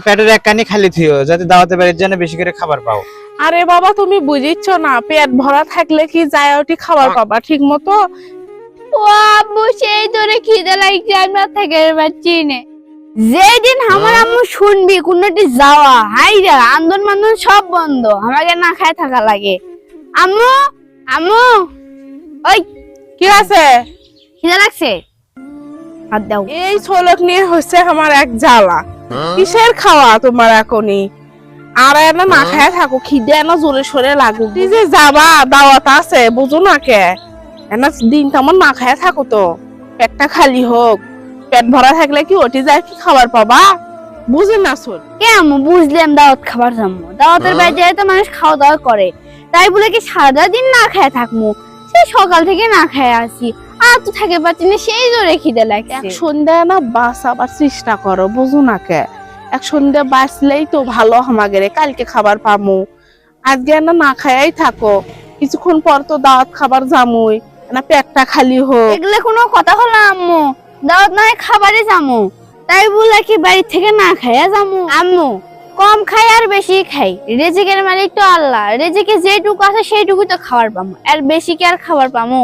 পেটের এক কানি খালি থিও যাতে দাওয়াতে বাড়ির জন্য বেশি করে খাবার পাও। আরে বাবা তুমি বুঝিচ্ছ না, পেট ভরা থাকলে কি যায় ওটি খাবার পাবা ঠিক মতো। ও আম্মু সেই ধরে খিদে লাগছে, আমি আর থেকে পারছি না। যেদিন আমার আম্মু শুনবি কোনটি যাওয়া হাইরা আন্দোলন মান্দন সব বন্ধ, আমাকে না খায় থাকা লাগে। আম্মু আম্মু ওই কি আছে? খিদে লাগছে, হাত দাও। এই ছোলক নিয়ে হচ্ছে আমার এক জ্বালা। কিসের খাওয়া তোমার এখনই? আর এনা না খায় থাকো, খিদে এনা জোরে সোরে লাগুক। তুই যে যাবা দাওয়াত আছে বুঝো না কে, এনা দিন তেমন না খায় থাকো তো, পেটটা খালি হোক। পেট ভরা থাকলে কি ওটি যায় কি খাবার পাবা? বুঝে না শোন। কে আম্মু বুঝলাম দাওয়াত খাবার যাবো, দাওয়াতের বাইরে তো মানুষ খাওয়া দাওয়া করে, তাই বলে কি সারা দিন না খায় থাকবো? সেই সকাল থেকে না খায় আসি, আর তো থাকে পাচ্ছি না, সেই জোরে খিদে লাগছে। এক সন্ধ্যা না বাঁচাবার চেষ্টা করো, বুঝো না কে। এক সন্ধ্যা বাঁচলেই তো ভালো আমাদের, কালকে খাবার পামু। আজকে না না খায়াই থাকো, কিছুক্ষণ পর তো দাওয়াত খাবার জামুই, না পেটটা খালি হোক। এগুলো কোনো কথা হলো আম্মু? দাওয়াত নয় খাবারে যামু, তাই বলে কি বাড়ি থেকে না খাইয়া যামু? আম্মু কম খাই আর বেশি খাই, রেজিকের মালিক তো আল্লাহ, রেজিকে যেটুকু আছে সেইটুকু তো খাবার পামু, আর বেশি কি আর খাবার পামু?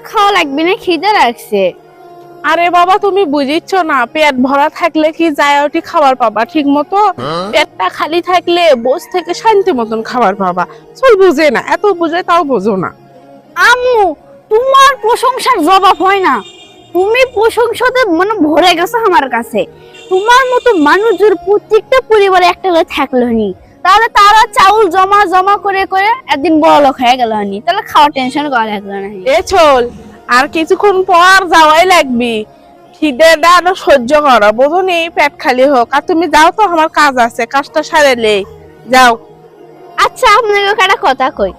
খাওয়া লাগবে না, খিদে লাগছে। আরে বাবা তুমি বুঝিচ্ছ না, পেট ভরা থাকলে কি যায় ওটি খাবার পাবা ঠিক মতো। পেটটা খালি থাকলে বসে থেকে শান্তি মতন খাবার পাবা। চল বুঝে না, এত বুঝে তাও বোঝো না। আম্মু তোমার প্রশংসার জবাব হয় না, তুমি প্রশংসাতে মানে ভরে গেছো আমার কাছে। তোমার মতো মানুষের প্রত্যেকটা পরিবারে একটা করে থাকলো নি, তাহলে তারা চাউল জমা জমা করে করে একদিন বড় লোক হয়ে গেল নি, তাহলে খাওয়ার টেনশন করা লাগলো না। এ চল, আর কিছুক্ষণ পর যাওয়াই লাগবি। খিদেটা আরো সহ্য করো, বোঝো নি, পেট খালি হোক। আর তুমি যাও তো, আমার কাজ আছে, কাজটা সারেলে যাও। আচ্ছা আপনাকে একটা কথা কই,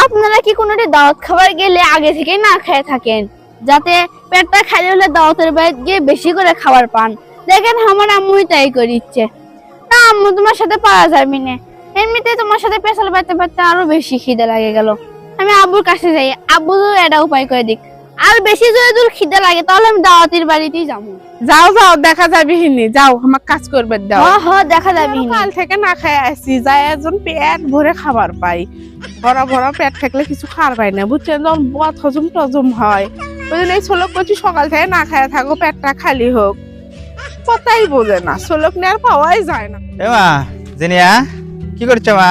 আপনারা কি কোনোটি দাওয়াত খাবার গেলে আগে থেকে না খেয়ে থাকেন, যাতে পেটটা খালি হলে দাওয়াতের বাইরে গিয়ে বেশি করে খাবার পান? দেখেন আমার আম্মুই তাই করিচ্ছে। না আম্মু তোমার সাথে পারা যাবে না, এমনিতে তোমার সাথে পেছাল পাইতে পারতে আরো বেশি খিদে লাগে গেল। আমি আব্বুর কাছে যাই, আব্বু এটা উপায় করে দিক। আর বেশি যদি দূর খিদে লাগে তাহলে আমি দাওয়াতের বাড়িতেই যাবো। যাও যাও, দেখা যাবে হিনি, যাও আমার কাজ করবে দাও। হ দেখা যাবে। কাল থেকে না খাই আসছি, যাই একজন পেট ভরে খাবার পাই। ভরা ভরা পেট থাকলে কিছু খাবার পাই না, বুঝছেন? যখন বদ হজম টজম হয়, ওই জন্য এই ছোলক করছি সকাল থেকে না খায় থাকো, পেটটা খালি হোক। কথাই বোঝে না, ছোলক নিয়ে আর পাওয়াই যায় না। এ মা জেনিয়া, কি করছো মা?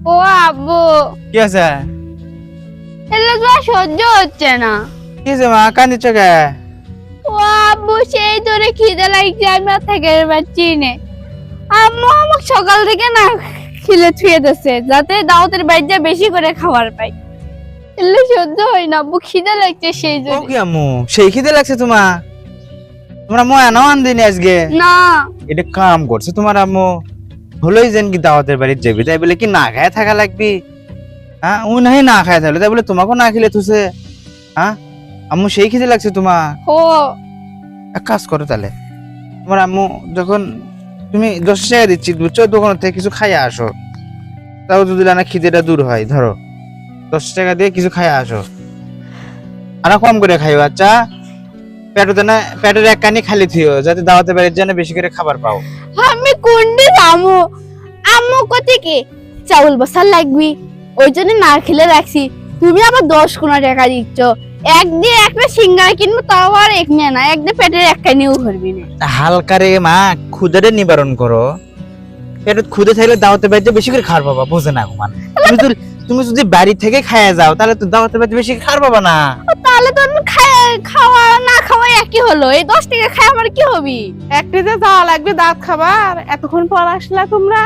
ও আব্বু কি আছে? এগুলো তো আর সহ্য হচ্ছে না। কি আছে মা, কান্দিচ্ছ কে? ও আব্বু সেই ধরে খিদে লাগছে, আমি আর থেকে পারছি না। আম্মু আমাকে সকাল থেকে না খিলে ছুঁয়ে দিচ্ছে, যাতে দাওয়াতের বাইরে বেশি করে খাবার পাই। এগুলো সহ্য হয় না আব্বু, খিদে লাগছে সেই ও জন্য। কি আম্মু, সেই খিদে লাগছে তোমার? তোমরা ময়া নাও আনদিনি আজকে? না এটা কাম করছে তোমার আম্মু, হলোই যেন কি দাওয়াতের বাড়ির যাবি, তাই বলে কি না খায় থাকা লাগবি? হ্যাঁ ও নাই না খায় থাকলে, তাই বলে তোমাকেও না খেলে থুছে? হ্যাঁ আম্মু সেই খিদে লাগছে তোমার? ও এক কাজ করো তাহলে, তোমার আম্মু যখন তুমি 10 টাকা দিচ্ছি বুঝছো, দোকান থেকে কিছু খাইয়া আসো, তাও যদি না খিদেটা দূর হয়। ধরো 10 টাকা দিয়ে কিছু খাইয়া আসো, আর কম করে খাইও। আচ্ছা পেটে না, পেটের এক কানি খালি থিও যাতে দাওয়াতে বাড়ির জন্য বেশি করে খাবার পাও। আমি কোনটি যাবো? আম্মু কোথা কি চাউল বসার লাগবি, ওই জন্য না খেলে রাখছি। তুমি আবার 10 টাকা দিচ্ছ, একদিন একটা সিঙ্গারা কিনবো, তাও আর এক নিয়ে না, একদিন পেটের একটা নিয়েও ভরবি না। হালকা রে মা, ক্ষুধাটা নিবারণ করো। পেটে ক্ষুধা থাকলে দাওয়াতে বাড়িতে বেশি করে খাবার পাবা, বোঝে না ঘুমান। তুমি যদি বাড়ি থেকে খাইয়া যাও তাহলে তো দাওয়াতে বাড়িতে বেশি খাবার পাবা না। তাহলে তো খাওয়া না খাওয়া একই হলো, এই 10 টাকা খাই আমার কি হবি? একটিতে যাওয়া লাগবে দাঁত খাবার, এতক্ষণ পর আসলা তোমরা,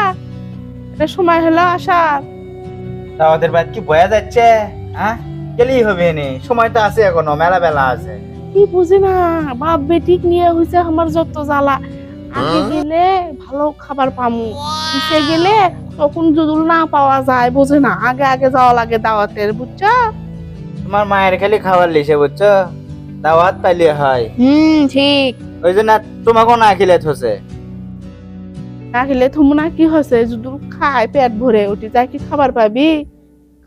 এটা সময় হলো আসার। দাওয়াতের বাড়ি কি বয়া যাচ্ছে? হ্যাঁ গেলেই হবে নি, সময় তো আছে, এখনো মেলা বেলা আছে। কি বুঝি না, বাপ বেটি নিয়ে হইছে আমার যত জ্বালা। আগে গেলে ভালো খাবার পামু, পিছে গেলে তখন যদি না পাওয়া যায়, বুঝে না, আগে আগে যাওয়া লাগে দাওয়াতের, বুঝছো? তোমার মায়ের খালি খাবার লিসে বুঝছো, দাওয়াত পাইলে হয়। ঠিক। ওই জন্য তোমাকেও না খেলে থসে। না খেলে থুমু না কি হচ্ছে, যদি খায় পেট ভরে উঠি, যাই কি খাবার পাবি?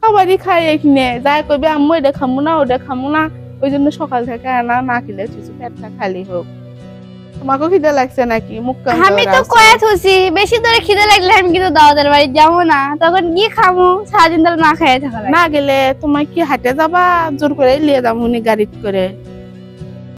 খাবারই খাই এখানে, যাই কবি আম্মু এটা খামু না ওটা খামু না, ওই জন্য সকাল থেকে না না খেলে থুসু, পেটটা খালি হোক। তোমাকে খিদে লাগছে নাকি? মুখ কান আমি করে তো আছো। কয়া থুছি বেশি ধরে খিদে লাগলে আমি কিন্তু দাওয়াতের বাড়ি যাবো না, তখন কি খামু? সারাদিন ধরে না খেয়ে থাকা লাগে। না গেলে তোমার কি হাঁটে যাবা? জোর করে লিয়ে যাবো গাড়িত করে।